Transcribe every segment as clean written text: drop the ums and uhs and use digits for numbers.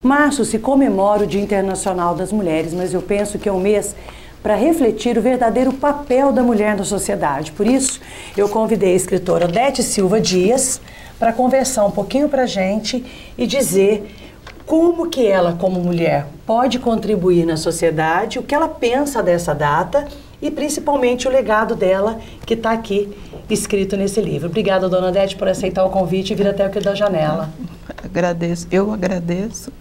Março se comemora o Dia Internacional das Mulheres, mas eu penso que é um mês para refletir o verdadeiro papel da mulher na sociedade. Por isso, eu convidei a escritora Odete Silva Dias para conversar um pouquinho para a gente e dizer como que ela, como mulher, pode contribuir na sociedade, o que ela pensa dessa data e principalmente o legado dela que está aqui escrito nesse livro. Obrigada, dona Odete, por aceitar o convite e vir até aqui da janela. Agradeço, eu agradeço.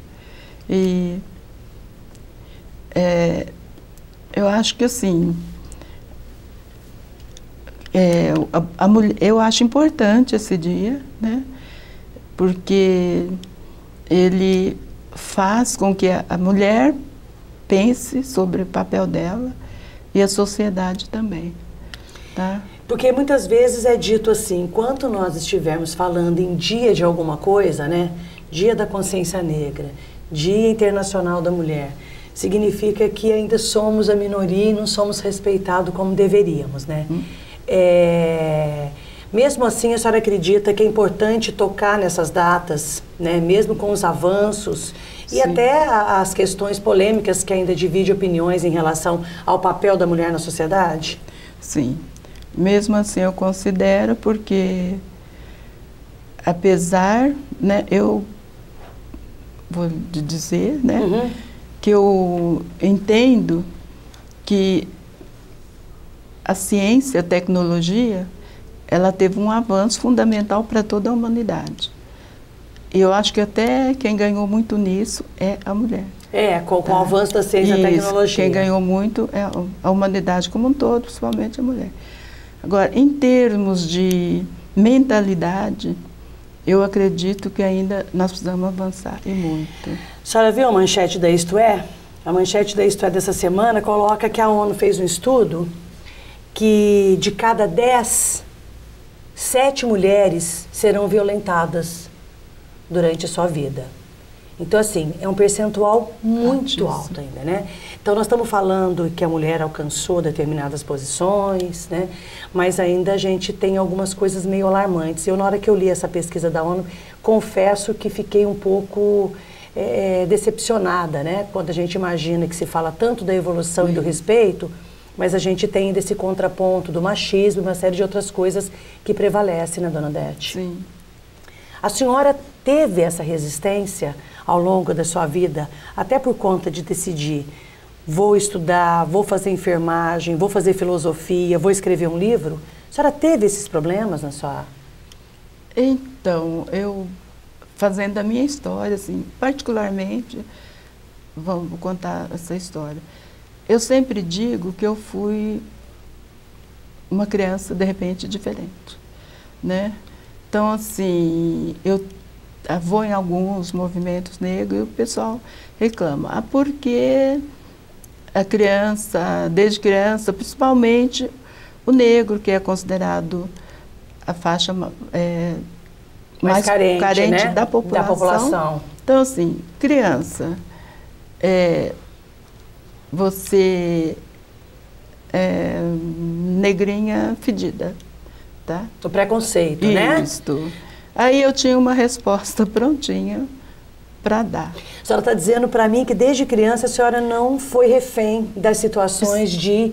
E eu acho que assim, eu acho importante esse dia, né? Porque ele faz com que a mulher pense sobre o papel dela e a sociedade também, tá? Porque muitas vezes é dito assim, enquanto nós estivermos falando em dia de alguma coisa, né? Dia da Consciência Negra, Dia Internacional da Mulher, significa que ainda somos a minoria e não somos respeitados como deveríamos, né? Mesmo assim, a senhora acredita que é importante tocar nessas datas, né? Mesmo com os avanços e Sim. até as questões polêmicas que ainda dividem opiniões em relação ao papel da mulher na sociedade? Sim, mesmo assim eu considero, porque apesar, né, eu vou dizer, né, que eu entendo que a ciência, a tecnologia, ela teve um avanço fundamental para toda a humanidade. E eu acho que até quem ganhou muito nisso é a mulher. Com o avanço da ciência e da tecnologia. Quem ganhou muito é a humanidade como um todo, principalmente a mulher. Agora, em termos de mentalidade, eu acredito que ainda nós precisamos avançar, e muito. A senhora viu a manchete da Isto É? A manchete da Isto É dessa semana coloca que a ONU fez um estudo que de cada 10, 7 mulheres serão violentadas durante a sua vida. Então, assim, é um percentual muito alto ainda, né? Então, nós estamos falando que a mulher alcançou determinadas posições, né? Mas ainda a gente tem algumas coisas meio alarmantes. Eu, na hora que eu li essa pesquisa da ONU, confesso que fiquei um pouco decepcionada, né? Quando a gente imagina que se fala tanto da evolução e do respeito, mas a gente tem ainda esse contraponto do machismo e uma série de outras coisas que prevalecem, né, dona Odete? Sim. A senhora teve essa resistência ao longo da sua vida, até por conta de decidir, vou estudar, vou fazer enfermagem, vou fazer filosofia, vou escrever um livro? A senhora teve esses problemas na sua... Então, eu, fazendo a minha história, assim, particularmente, vamos contar essa história. Eu sempre digo que eu fui uma criança, de repente, diferente, né? Então, assim, eu vou em alguns movimentos negros e o pessoal reclama. Porque a criança, desde criança, principalmente o negro, que é considerado a faixa mais carente, né? da população. Então, assim, criança, você é negrinha fedida, tá? O preconceito, né? Isso. Aí eu tinha uma resposta prontinha para dar. A senhora está dizendo para mim que desde criança a senhora não foi refém das situações de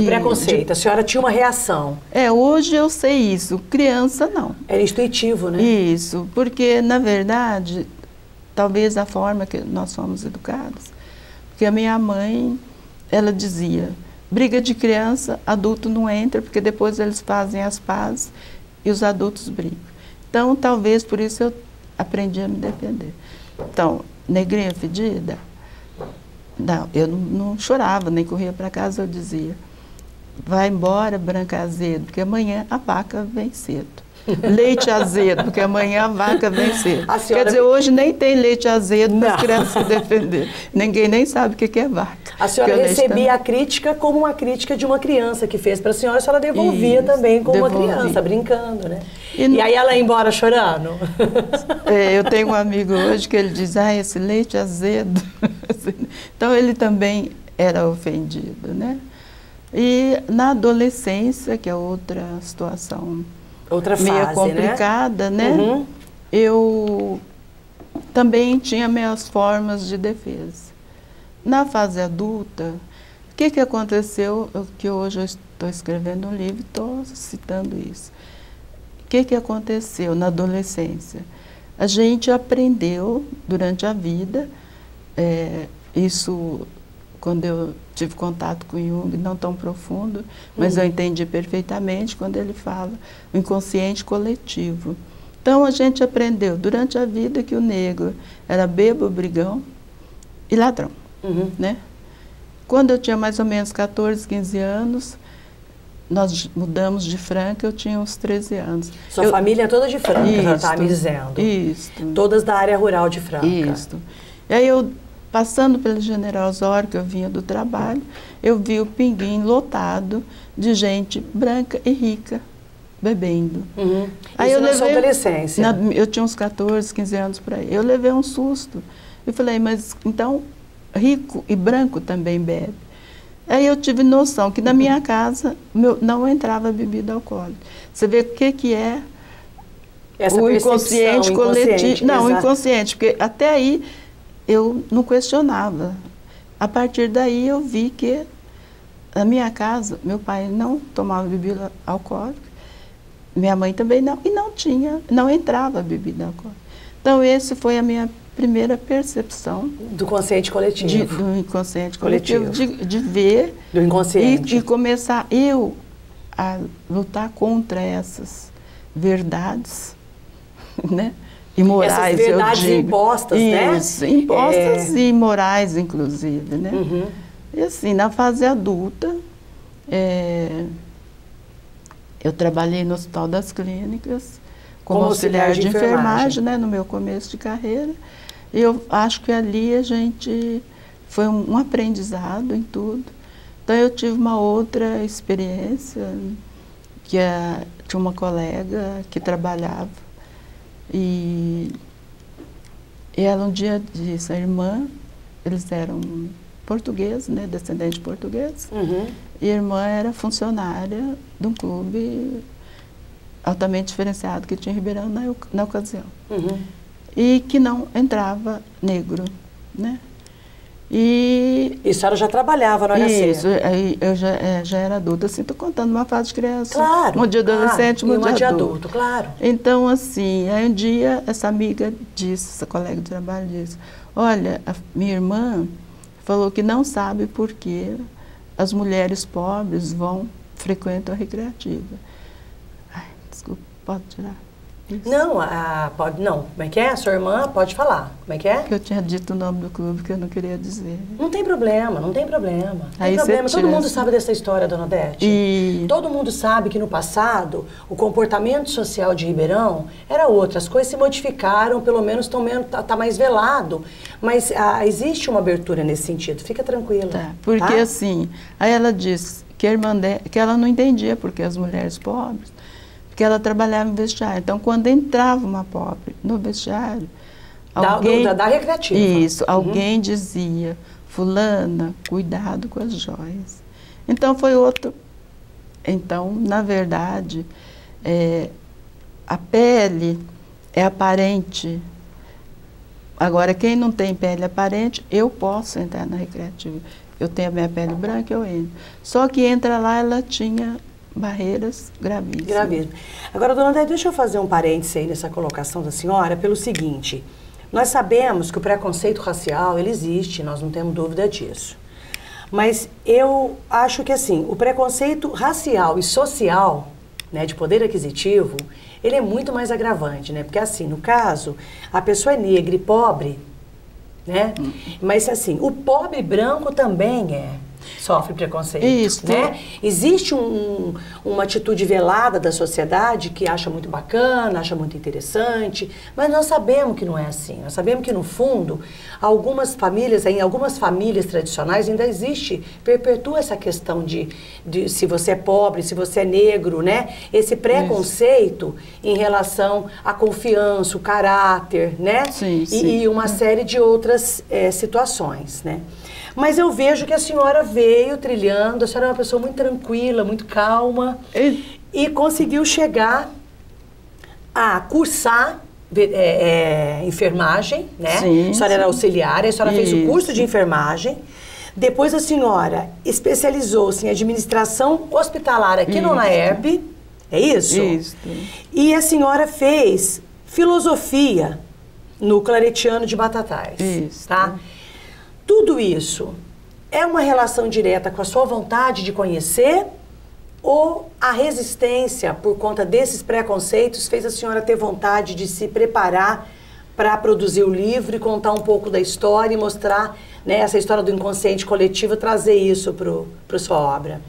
preconceito. A senhora tinha uma reação. Hoje eu sei isso. Criança, não. Era intuitivo, né? Isso, porque, na verdade, talvez a forma que nós fomos educados, porque a minha mãe, ela dizia, briga de criança, adulto não entra, porque depois eles fazem as pazes e os adultos brigam. Então, talvez por isso eu aprendi a me defender. Então, negrinha fedida? Não, eu não chorava, nem corria para casa, eu dizia, vai embora, branca azedo, porque amanhã a vaca vem cedo. Leite azedo, porque amanhã a vaca vem cedo. Quer dizer, hoje nem tem leite azedo para as crianças se defender. Ninguém nem sabe o que é vaca. A senhora recebia a crítica como uma crítica de uma criança que fez para a senhora devolvia também como uma criança, brincando, né? E aí ela ia embora chorando? Eu tenho um amigo hoje que ele diz, esse leite azedo. Então ele também era ofendido, né? E na adolescência, que é outra situação outra fase, meio complicada, né? Eu também tinha minhas formas de defesa. Na fase adulta, o que aconteceu, que hoje eu estou escrevendo um livro e estou citando isso. O que aconteceu na adolescência? A gente aprendeu durante a vida, isso quando eu tive contato com Jung, não tão profundo, mas eu entendi perfeitamente quando ele fala o inconsciente coletivo. Então a gente aprendeu durante a vida que o negro era bêbado, brigão e ladrão. Né? Quando eu tinha mais ou menos 14, 15 anos, nós mudamos de Franca, eu tinha uns 13 anos. Sua família é toda de Franca, você está me dizendo. Isso. Todas da área rural de Franca. Isso. E aí eu, passando pelo General Osório, que eu vinha do trabalho, eu vi o Pinguim lotado de gente branca e rica, bebendo. Aí isso eu na sua levei, adolescência? Eu tinha uns 14, 15 anos por aí. Eu levei um susto. Eu falei, mas então, rico e branco também bebe. Aí eu tive noção que na minha casa não entrava bebida alcoólica. Você vê o que é essa o inconsciente coletivo. Não, o inconsciente, porque até aí eu não questionava. A partir daí eu vi que na minha casa, meu pai não tomava bebida alcoólica, minha mãe também não, e não entrava bebida alcoólica. Então essa foi a minha primeira percepção do consciente coletivo. Do inconsciente coletivo, de ver do inconsciente. E começar eu a lutar contra essas verdades, né? E morais, essas verdades eu digo. Impostas, isso, né? Impostas e morais, inclusive, né? E assim, na fase adulta, eu trabalhei no Hospital das Clínicas como auxiliar de enfermagem, né? No meu começo de carreira. E eu acho que ali a gente foi um aprendizado em tudo. Então eu tive uma outra experiência, que tinha uma colega que trabalhava e ela um dia disse, a irmã, eles eram portugueses, né, descendentes portugueses, e a irmã era funcionária de um clube altamente diferenciado que tinha em Ribeirão na ocasião. E que não entrava negro, né? E a senhora já trabalhava no HC? Isso, aí eu já era adulta, assim, estou contando uma fase de criança, claro, uma de adolescente, uma de adulto. Claro. Então, assim, aí um dia essa amiga disse, essa colega de trabalho disse, olha, a minha irmã falou que não sabe por que as mulheres pobres frequentam a recreativa. Ai, desculpa, pode tirar? Isso. Não, pode não. Como é que é? Sua irmã pode falar. Como é que é? Que eu tinha dito o nome do clube que eu não queria dizer. Não tem problema, não tem problema. Aí Todo mundo sabe dessa história, dona Odete. Todo mundo sabe que no passado o comportamento social de Ribeirão era outro. As coisas se modificaram, pelo menos tá mais velado. Mas existe uma abertura nesse sentido. Fica tranquila. Tá, porque assim, aí ela disse que a irmã dela, que ela não entendia porque as mulheres pobres, porque ela trabalhava no vestiário. Então, quando entrava uma pobre no vestiário, alguém... Da recreativa. Isso, alguém dizia, fulana, cuidado com as joias. Então, foi outro... Então, na verdade, a pele é aparente. Agora, quem não tem pele aparente, eu posso entrar na recreativa. Eu tenho a minha pele branca, eu entro. Só que entra lá, ela tinha... barreiras gravíssimas. Gravíssimas. Agora, dona Odete, deixa eu fazer um parêntese aí nessa colocação da senhora, pelo seguinte, nós sabemos que o preconceito racial, ele existe, nós não temos dúvida disso. Mas eu acho que, assim, o preconceito racial e social, né, de poder aquisitivo, ele é muito mais agravante, né? Porque, assim, no caso, a pessoa é negra e pobre, né? Mas, assim, o pobre branco também sofre preconceito. Isso, né? Existe uma atitude velada da sociedade que acha muito bacana, acha muito interessante, mas nós sabemos que não é assim. Nós sabemos que, no fundo, em algumas famílias tradicionais ainda existe, perpetua essa questão de se você é pobre, se você é negro, né? Esse preconceito em relação à confiança, o caráter, né? Sim, e uma série de outras situações, né? Mas eu vejo que a senhora veio trilhando, a senhora é uma pessoa muito tranquila, muito calma, e conseguiu chegar a cursar enfermagem, né? Sim, a senhora era auxiliar, a senhora fez o curso de enfermagem. Depois a senhora especializou-se em administração hospitalar aqui no UNAERP, é isso? Isso. E a senhora fez filosofia no Claretiano de Batatais. Isso. Tá? Tudo isso é uma relação direta com a sua vontade de conhecer ou a resistência por conta desses preconceitos fez a senhora ter vontade de se preparar para produzir o livro e contar um pouco da história e mostrar, né, essa história do inconsciente coletivo, trazer isso para sua obra?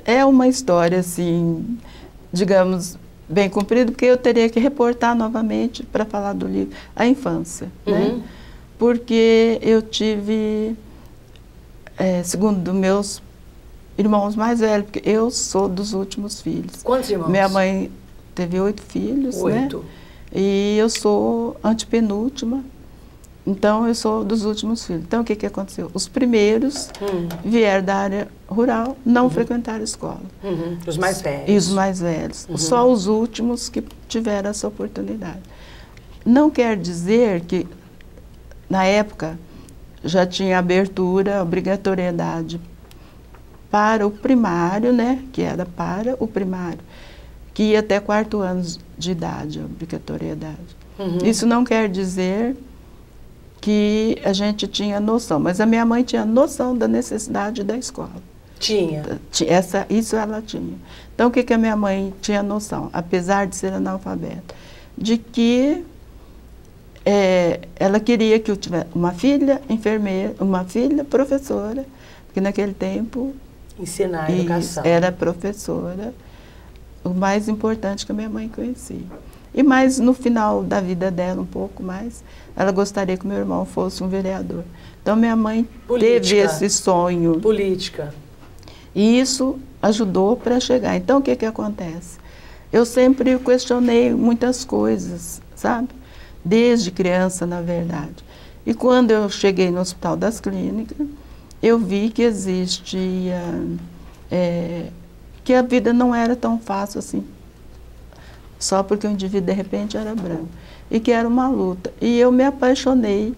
É uma história, assim, digamos, bem comprida, porque eu teria que reportar novamente para falar do livro, a infância, né? Porque eu tive, segundo meus irmãos mais velhos, porque eu sou dos últimos filhos. Quantos irmãos? Minha mãe teve 8 filhos, 8. né? E eu sou antepenúltima, então eu sou dos últimos filhos. Então o que aconteceu? Os primeiros vieram da área rural, não frequentaram a escola. Os mais velhos. E os mais velhos. Só os últimos que tiveram essa oportunidade. Não quer dizer que, na época, já tinha abertura, obrigatoriedade para o primário, né, que era para o primário, que ia até 4 anos de idade, a obrigatoriedade. Isso não quer dizer que a gente tinha noção, mas a minha mãe tinha noção da necessidade da escola. Tinha. Isso ela tinha. Então, o que a minha mãe tinha noção, apesar de ser analfabeta? De que ela queria que eu tivesse uma filha enfermeira, uma filha professora, porque naquele tempo ensinar a educação. Era professora, o mais importante que a minha mãe conhecia. E mais no final da vida dela, um pouco mais, ela gostaria que meu irmão fosse um vereador. Então minha mãe teve esse sonho. Política. E isso ajudou para chegar. Então o que acontece? Eu sempre questionei muitas coisas, sabe? Desde criança, na verdade. E quando eu cheguei no Hospital das Clínicas, eu vi que existia, que a vida não era tão fácil assim, só porque o indivíduo de repente era branco, e que era uma luta. E eu me apaixonei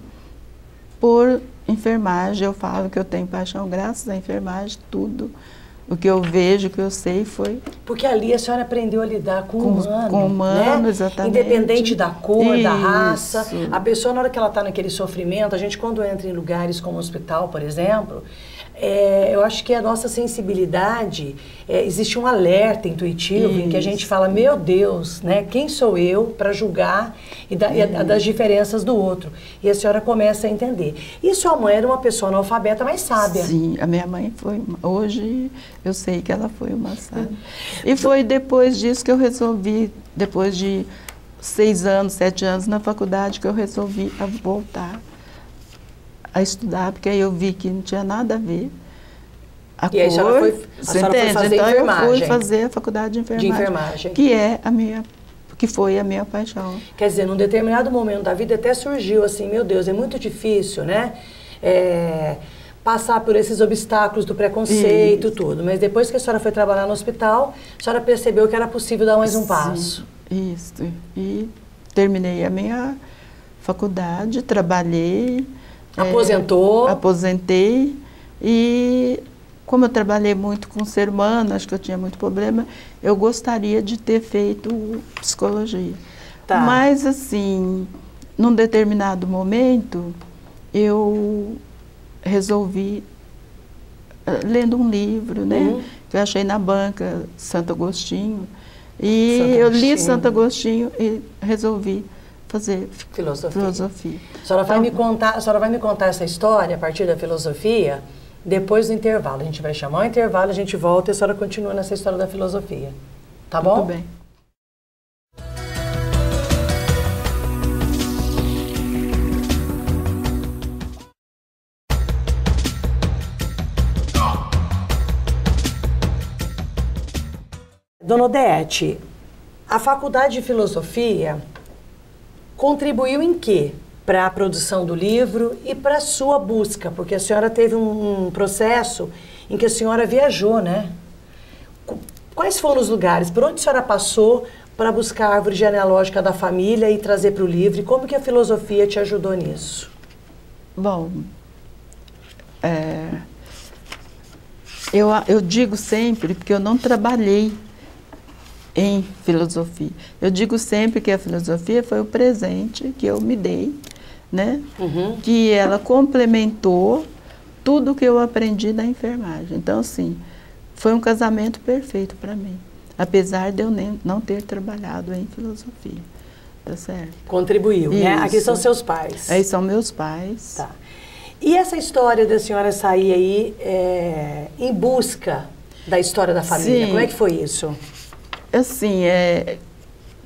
por enfermagem, eu falo que eu tenho paixão graças à enfermagem, tudo o que eu vejo, o que eu sei foi... Porque ali a senhora aprendeu a lidar com o humano, com o humano, né? exatamente. Independente da cor, Isso. da raça. A pessoa, na hora que ela está naquele sofrimento, a gente quando entra em lugares como o hospital, por exemplo, eu acho que a nossa sensibilidade, existe um alerta intuitivo em que a gente fala, meu Deus, né, quem sou eu para julgar e das diferenças do outro? E a senhora começa a entender. E sua mãe era uma pessoa analfabeta, mas sábia. Sim, a minha mãe foi, hoje eu sei que ela foi uma sábia. E foi depois disso que eu resolvi, depois de 6 anos, 7 anos na faculdade, que eu resolvi voltar a estudar, porque aí eu vi que não tinha nada a ver. E aí a senhora foi fazer então enfermagem. Eu fui fazer a faculdade de enfermagem. Que foi a minha paixão. Quer dizer, num determinado momento da vida até surgiu assim, meu Deus, é muito difícil, né? Passar por esses obstáculos do preconceito, tudo. Mas depois que a senhora foi trabalhar no hospital, a senhora percebeu que era possível dar mais um passo. Isso. E terminei a minha faculdade, trabalhei. Aposentou? Aposentei. E como eu trabalhei muito com ser humano, acho que eu tinha muito problema, eu gostaria de ter feito psicologia. Tá. Mas, assim, num determinado momento, eu resolvi, lendo um livro, né, que eu achei na banca, Santo Agostinho, e eu li Santo Agostinho e resolvi fazer filosofia. A senhora vai me contar essa história a partir da filosofia depois do intervalo. A gente vai chamar o intervalo, a gente volta e a senhora continua nessa história da filosofia. Tá bom? Muito bem. Dona Odete, a Faculdade de Filosofia contribuiu em quê para a produção do livro e para a sua busca? Porque a senhora teve um processo em que a senhora viajou, né? Quais foram os lugares? Por onde a senhora passou para buscar a árvore genealógica da família e trazer para o livro? E como que a filosofia te ajudou nisso? Bom, eu digo sempre, porque eu não trabalhei em filosofia, eu digo sempre que a filosofia foi o presente que eu me dei, né? Que ela complementou tudo que eu aprendi na enfermagem. Então, assim, foi um casamento perfeito para mim, apesar de eu não ter trabalhado em filosofia, tá certo? Contribuiu, né? Aqui são seus pais. Aí são meus pais. Tá. E essa história da senhora sair aí em busca da história da família, Sim. como é que foi isso? Assim,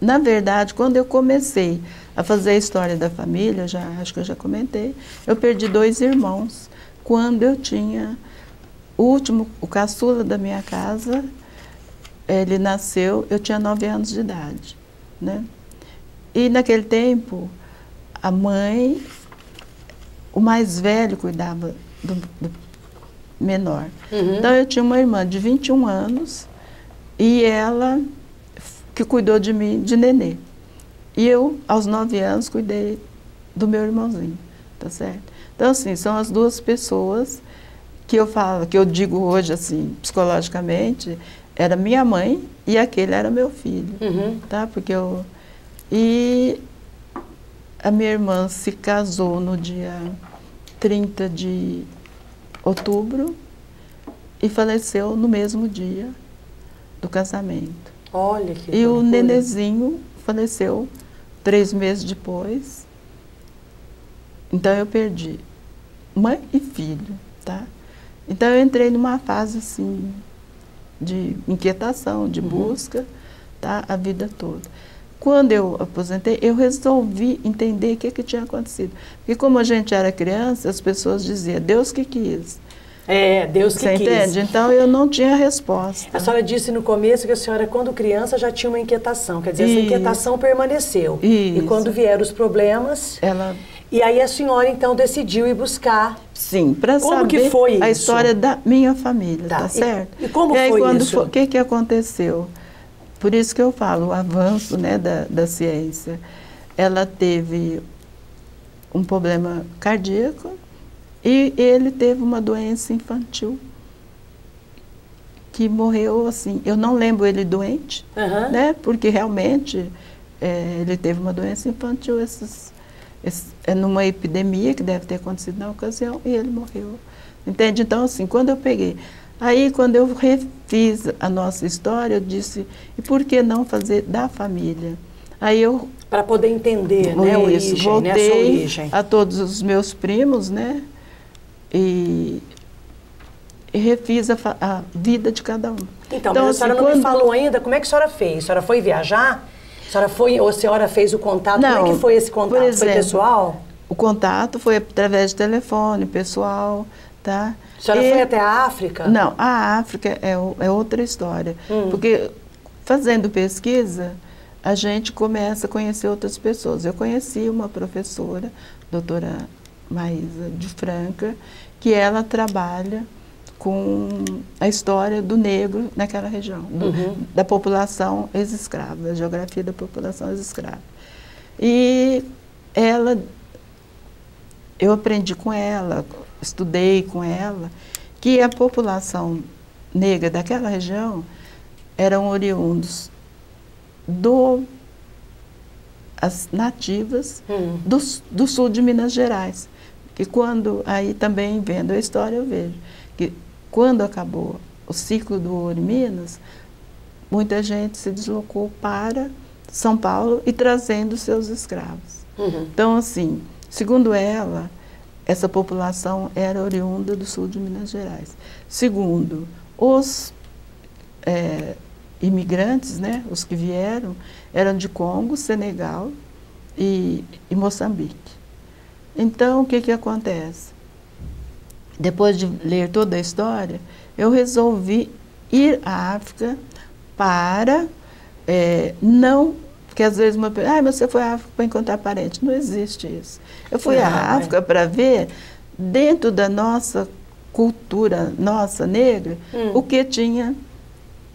na verdade, quando eu comecei a fazer a história da família, acho que eu já comentei, eu perdi 2 irmãos. Quando eu tinha o caçula da minha casa, ele nasceu, eu tinha 9 anos de idade, né? E naquele tempo, a mãe, o mais velho cuidava do menor. Então eu tinha uma irmã de 21 anos e ela que cuidou de mim de nenê. E eu, aos 9 anos, cuidei do meu irmãozinho, tá certo? Então, assim, são as 2 pessoas que eu falo, que eu digo hoje, assim, psicologicamente, era minha mãe e aquele era meu filho, tá? Porque E a minha irmã se casou no dia 30 de outubro e faleceu no mesmo dia do casamento. Olha que E o loucura. nenezinho faleceu 3 meses depois. Então eu perdi mãe e filho, tá? Então eu entrei numa fase assim de inquietação, de busca, tá? A vida toda. Quando eu aposentei, eu resolvi entender o que tinha acontecido. Porque como a gente era criança, as pessoas diziam, Deus que quis. Deus que Você quis. entende? Então eu não tinha resposta. A senhora disse no começo que a senhora, quando criança, já tinha uma inquietação. Quer dizer, essa inquietação permaneceu. Isso. E quando vieram os problemas... E aí a senhora, então, decidiu ir buscar... Sim, para saber que foi a isso? História da minha família, tá certo? E como aí, foi isso? O que aconteceu? Por isso que eu falo, o avanço, né, da ciência. Ela teve um problema cardíaco e ele teve uma doença infantil que morreu assim. Eu não lembro ele doente, né, porque realmente ele teve uma doença infantil, numa epidemia que deve ter acontecido na ocasião, e ele morreu. Entende? Então, assim, quando eu peguei... Aí, quando eu refiz a nossa história, eu disse, e por que não fazer da família? Aí eu... Para poder entender, né, a origem, voltei, né, a sua origem. A todos os meus primos, né, e refiz a vida de cada um. Então, mas a senhora não me falou ainda como é que a senhora fez? A senhora foi viajar? A senhora foi, ou a senhora fez o contato? Não, como é que foi esse contato? Por exemplo, foi pessoal? O contato foi através de telefone, pessoal, tá? A senhora foi até a África? Não, a África é outra história. Porque fazendo pesquisa, a gente começa a conhecer outras pessoas. Eu conheci uma professora, doutora Maísa de Franca, que ela trabalha com a história do negro naquela região, da população ex-escrava, a geografia da população ex-escrava. E eu aprendi com ela, estudei com ela, que a população negra daquela região eram oriundos as nativas do sul de Minas Gerais. Que quando, aí também vendo a história, eu vejo que quando acabou o ciclo do ouro em Minas, muita gente se deslocou para São Paulo e trazendo seus escravos. Então, assim, segundo ela, essa população era oriunda do sul de Minas Gerais. Segundo, os imigrantes, né, os que vieram, eram de Congo, Senegal e Moçambique. Então, o que acontece? Depois de ler toda a história, eu resolvi ir à África para não... Porque às vezes uma pessoa, mas você foi à África para encontrar parente. Não existe isso. Eu fui à África para ver, dentro da nossa cultura, nossa negra, o que tinha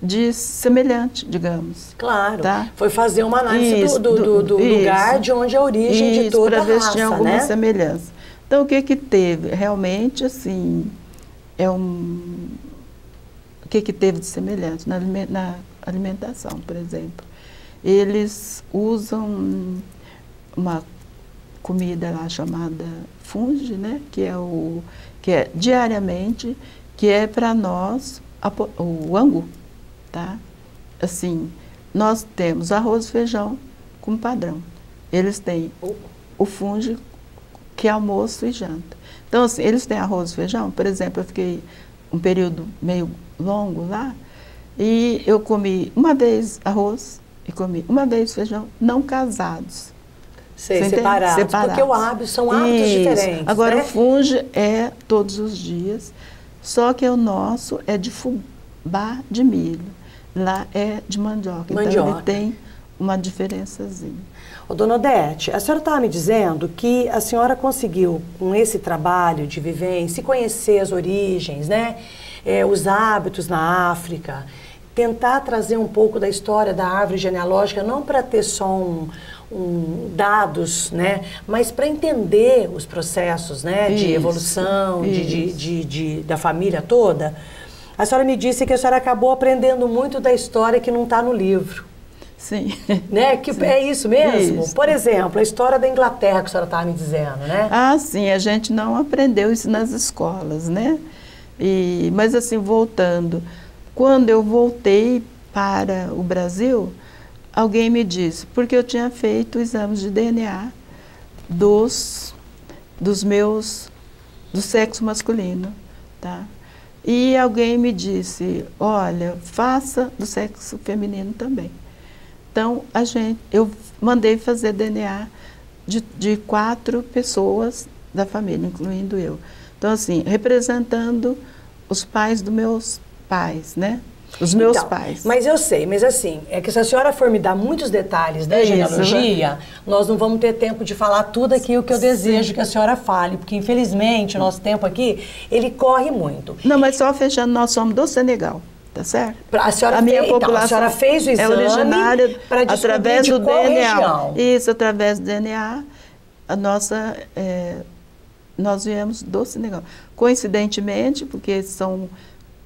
de semelhante, digamos. Claro, tá? foi fazer uma análise do lugar de onde é a origem de toda a raça, para ver se tinha alguma né? semelhança. Então, o que que teve? Realmente, assim, o que que teve de semelhante na alimentação, por exemplo? Eles usam uma comida lá chamada fungi, né? Que é diariamente, que é para nós o angu, tá? Assim, nós temos arroz e feijão como padrão. Eles têm o fungi, que é almoço e janta. Então, assim, eles têm arroz e feijão. Por exemplo, eu fiquei um período meio longo lá e eu comi uma vez arroz e comi uma vez feijão, não casados. Separados, porque são hábitos diferentes. Agora, né? o fungi é todos os dias, só que o nosso é de fubá de milho. Lá é de mandioca. Então, ele tem uma diferençazinha. Ô, dona Odete, a senhora estava me dizendo que a senhora conseguiu, com esse trabalho de vivência, conhecer as origens, né? Os hábitos na África, tentar trazer um pouco da história da árvore genealógica, não para ter só dados, né? Mas para entender os processos, né? De evolução, da família toda. A senhora me disse que a senhora acabou aprendendo muito da história que não está no livro. Sim. Né? Que sim. É isso mesmo? Isso. Por exemplo, a história da Inglaterra que a senhora estava me dizendo, né? Ah, sim, a gente não aprendeu isso nas escolas, né? Mas assim, voltando, quando eu voltei para o Brasil, alguém me disse, porque eu tinha feito exames de DNA do sexo masculino, tá? E alguém me disse, olha, faça do sexo feminino também. Então, eu mandei fazer DNA de 4 pessoas da família, incluindo eu. Então, assim, representando os pais dos meus pais, né? Os meus pais. Mas eu sei, mas assim, é que se a senhora for me dar muitos detalhes da genealogia, nós não vamos ter tempo de falar tudo aquilo que eu desejo que a senhora fale, porque infelizmente o nosso tempo aqui, ele corre muito. Não, mas só fechando, nós somos do Senegal, tá certo? A senhora fez o exame originária para descobrir através de do qual DNA. região. Isso, através do DNA, nós viemos do Senegal. Coincidentemente, porque são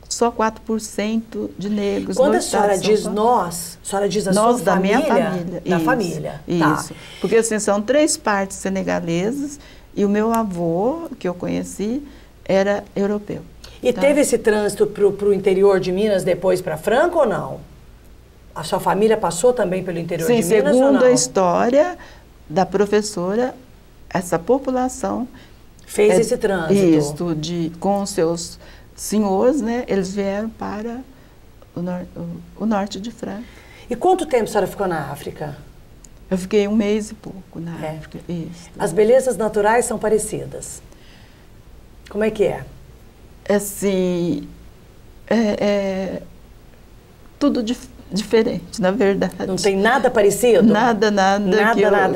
só 4% de negros. Quando a senhora diz nós, a senhora diz a sua família? Da minha família. Da isso, família, isso. Tá. Porque assim, são 3 partes senegalesas e o meu avô, que eu conheci, era europeu. E teve esse trânsito para o interior de Minas depois para Franca ou não? A sua família passou também pelo interior de Minas ou não? Segundo a história da professora, essa população fez esse trânsito. Isso, com os seus senhores, né? Eles vieram para o norte de Franca. E quanto tempo a senhora ficou na África? Eu fiquei 1 mês e pouco na África. Isso. As belezas naturais são parecidas. Como é que é? Assim, tudo diferente, na verdade. Não tem nada parecido? Nada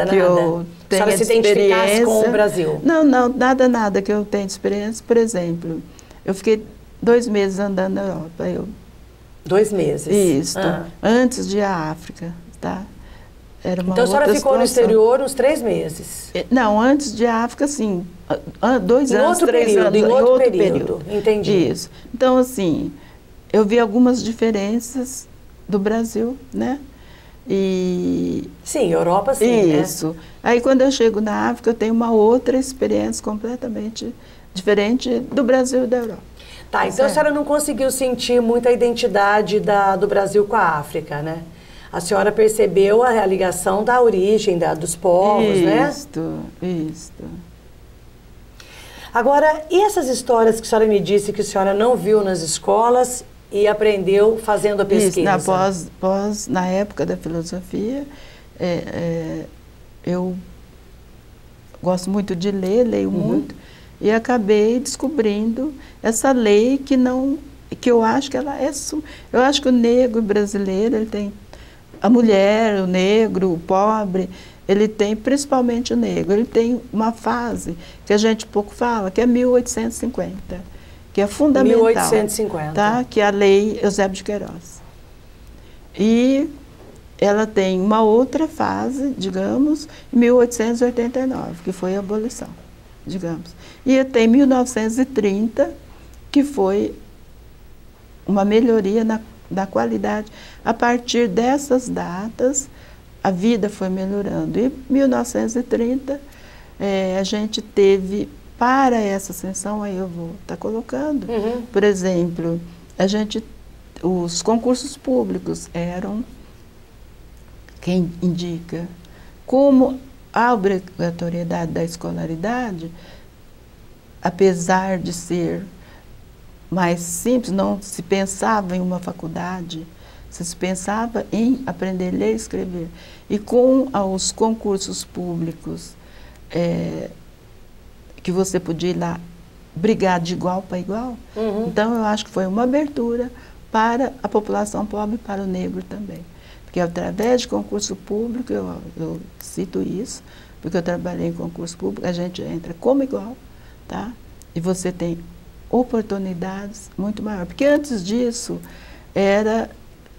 que eu tenha a senhora se identificasse com o Brasil? Não, nada que eu tenha de experiência. Por exemplo, eu fiquei 2 meses andando na Europa. 2 meses? Isso, antes de ir à África, tá? Era uma então a senhora ficou situação. No exterior uns 3 meses? Não, antes de África, sim. 2 anos, 3 anos. Em outro período. Entendi. Isso. Então, assim, eu vi algumas diferenças do Brasil, né? Sim, Europa sim, isso. Né? Aí, quando eu chego na África, eu tenho uma outra experiência completamente diferente do Brasil e da Europa. Tá, então a senhora não conseguiu sentir muita identidade do Brasil com a África, né? A senhora percebeu a ligação da origem dos povos, né? Isso. Agora, e essas histórias que a senhora me disse que a senhora não viu nas escolas e aprendeu fazendo a pesquisa? Isso, na época da filosofia, eu gosto muito de ler, leio muito, e acabei descobrindo essa lei que eu acho que ela eu acho que o negro brasileiro, ele tem a mulher, o negro, o pobre, ele tem, principalmente o negro, ele tem uma fase que a gente pouco fala, que é 1850, que é fundamental. 1850. Tá? Que é a lei Eusébio de Queiroz. E ela tem uma outra fase, digamos, em 1889, que foi a abolição, digamos. E tem 1930, que foi uma melhoria da qualidade. A partir dessas datas, a vida foi melhorando. E em 1930, a gente teve, para essa ascensão, aí eu vou estar colocando, por exemplo, os concursos públicos eram quem indica. Como a obrigatoriedade da escolaridade, apesar de ser mais simples, não se pensava em uma faculdade, se pensava em aprender a ler e escrever. E com os concursos públicos, que você podia ir lá brigar de igual para igual, então eu acho que foi uma abertura para a população pobre e para o negro também. Porque através de concurso público, eu cito isso, porque eu trabalhei em concurso público, a gente entra como igual, tá? E você tem oportunidades muito maiores. Porque antes disso,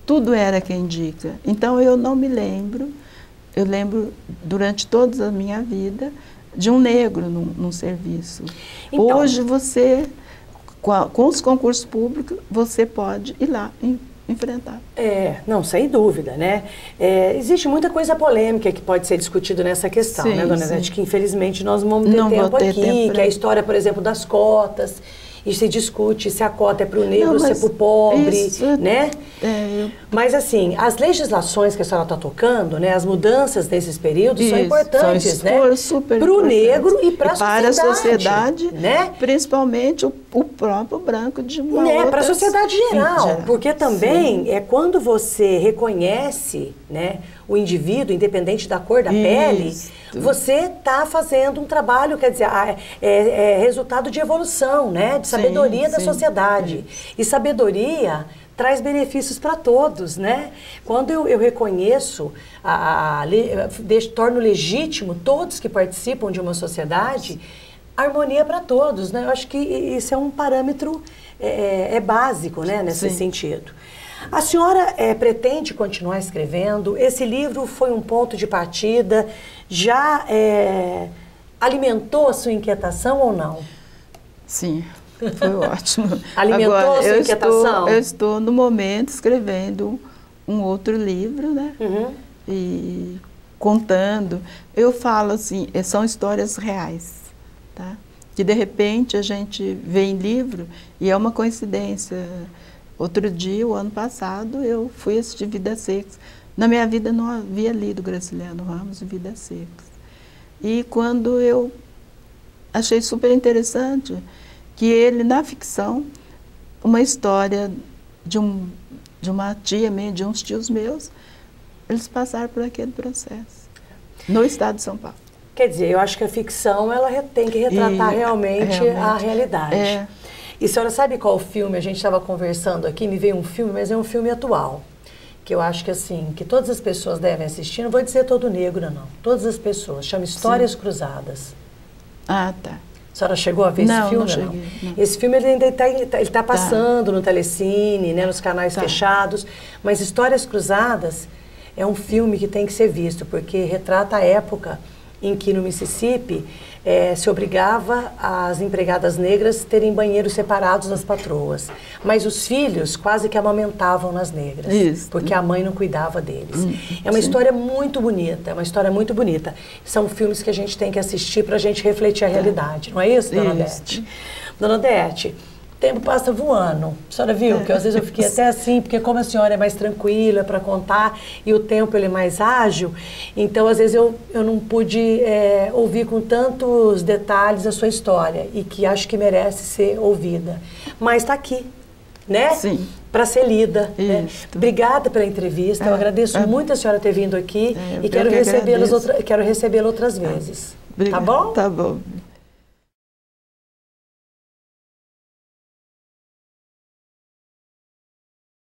tudo era quem indica. Então, eu não me lembro, eu lembro durante toda a minha vida, de um negro num serviço. Então, hoje, você, com os concursos públicos, você pode ir lá enfrentar. Não, sem dúvida, né? Existe muita coisa polêmica que pode ser discutida nessa questão, sim, né, dona Ivete? Que infelizmente nós não vamos ter tempo aqui, que é a história, por exemplo, das cotas, e se discute se a cota é para o negro, se é para o pobre, né? Mas assim, as legislações que a senhora está tocando, né, as mudanças nesses períodos são importantes, né? Para o negro e para a sociedade, né? Principalmente o próprio branco de uma para a sociedade geral, porque também é quando você reconhece, né, o indivíduo, independente da cor da pele, você está fazendo um trabalho, quer dizer, é resultado de evolução, né, de sabedoria da sociedade. E sabedoria traz benefícios para todos, né? Quando eu reconheço, torno legítimo todos que participam de uma sociedade, harmonia para todos, né? Eu acho que isso é um parâmetro básico, né, nesse sentido. A senhora pretende continuar escrevendo? Esse livro foi um ponto de partida? Já alimentou a sua inquietação ou não? Sim, foi ótimo. Alimentou a sua inquietação? Eu estou, no momento, escrevendo um outro livro, né? E contando. Eu falo assim, são histórias reais, tá? Que, de repente, a gente vê em livro e é uma coincidência. Outro dia, o ano passado, eu fui assistir Vidas Secas. Na minha vida, não havia lido Graciliano Ramos e Vidas Secas. E quando eu achei super interessante que ele, na ficção, uma história de uma tia minha, de uns tios meus, eles passaram por aquele processo, no estado de São Paulo. Quer dizer, eu acho que a ficção ela tem que retratar realmente a realidade. E a senhora sabe qual filme? A gente estava conversando aqui, me veio um filme, mas é um filme atual. Que eu acho que assim, que todas as pessoas devem assistir, não vou dizer todo negro, não. Todas as pessoas, chama Histórias Cruzadas. Ah, tá. A senhora chegou a ver esse filme? Não cheguei. Não. Esse filme ele ainda está passando no Telecine, né, nos canais fechados, mas Histórias Cruzadas é um filme que tem que ser visto, porque retrata a época em que no Mississippi se obrigava as empregadas negras terem banheiros separados das patroas. Mas os filhos quase que amamentavam nas negras, porque a mãe não cuidava deles. É uma história muito bonita, São filmes que a gente tem que assistir para a gente refletir a realidade, não é isso, dona Odete? Dona Odete, o tempo passa voando. A senhora viu que às vezes eu fiquei até assim, porque como a senhora é mais tranquila para contar e o tempo ele é mais ágil, então às vezes eu não pude ouvir com tantos detalhes a sua história e que acho que merece ser ouvida. Mas está aqui, né? Sim. Para ser lida. Né? Obrigada pela entrevista, eu agradeço muito a senhora ter vindo aqui e quero recebê-la outras vezes. Obrigada. Tá bom? Tá bom.